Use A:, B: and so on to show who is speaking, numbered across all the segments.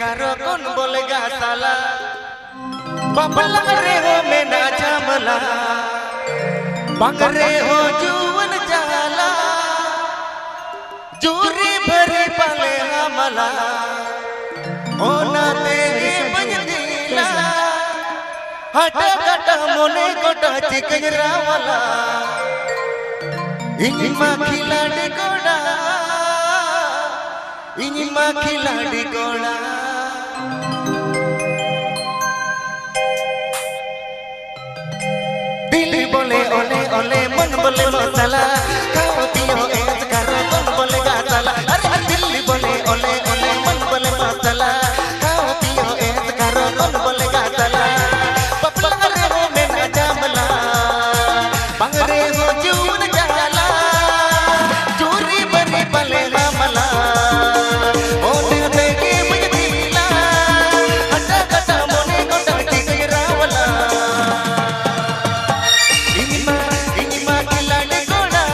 A: karo kon boleh gak salah bapak reho mena jamala bang reho juan jala juri beri pale hamala ona tege banjila hata kata mone kota cikej rawala ini makila di goda ini makila di goda dili boleh oleh oleh मन boleh masalah kau tio sekarang kon boleh gak salah dili boleh oleh oleh मन boleh masalah kau tio sekarang kon boleh gak salah bapak reho mena jamala bang reho jun jala juri beri pale hamala one tege banjila ada kata mone kota cikej rawala ini mah gila di goda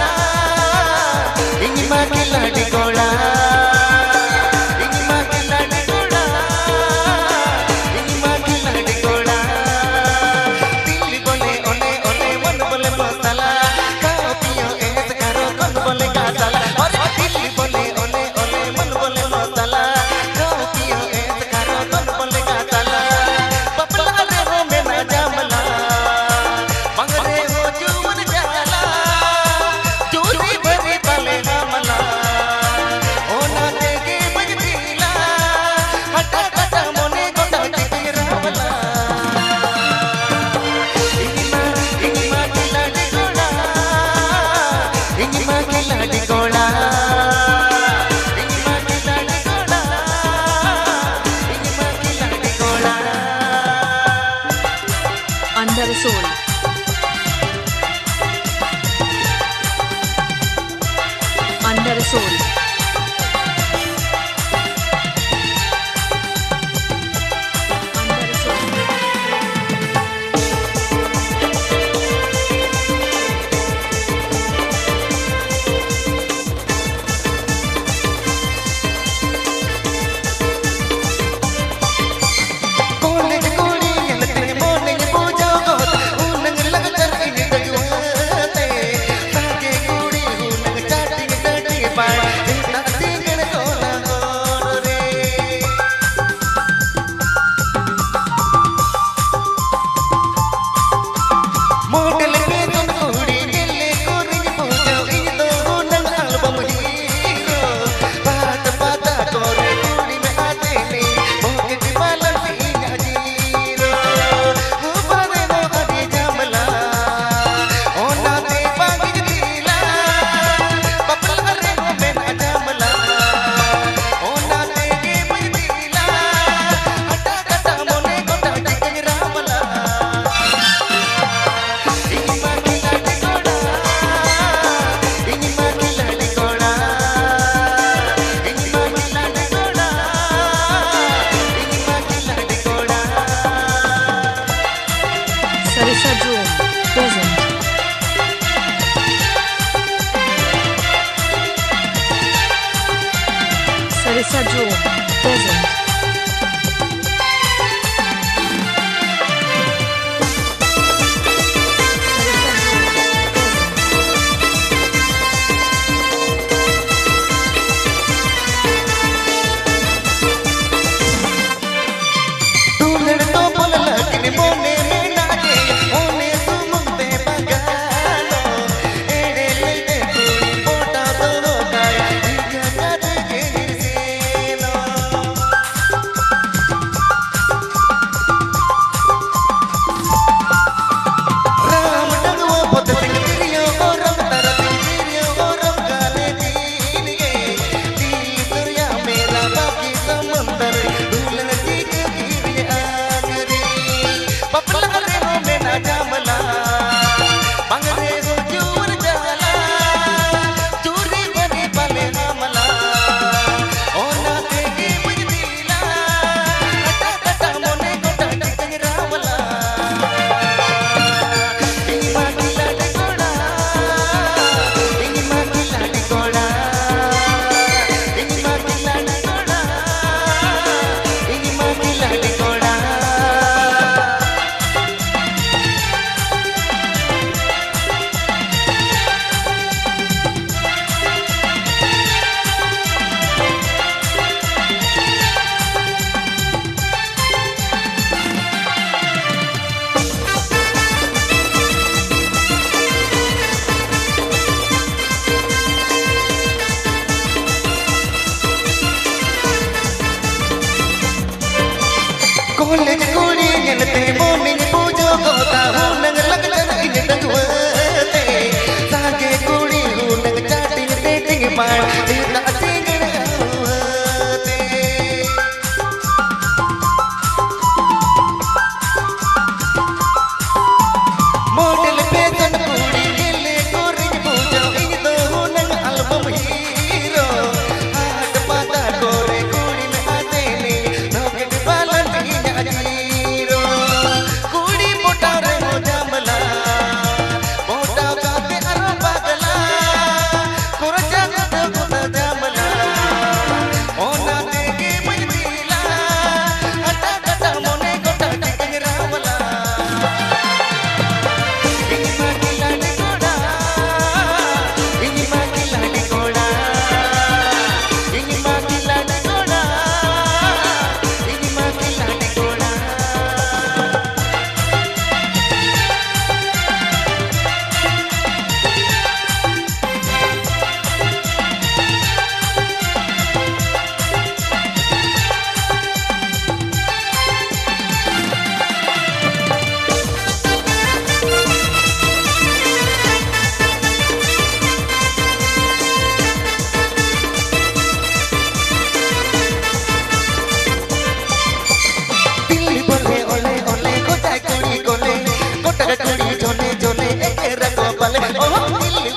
A: बोले ओ दिल्ली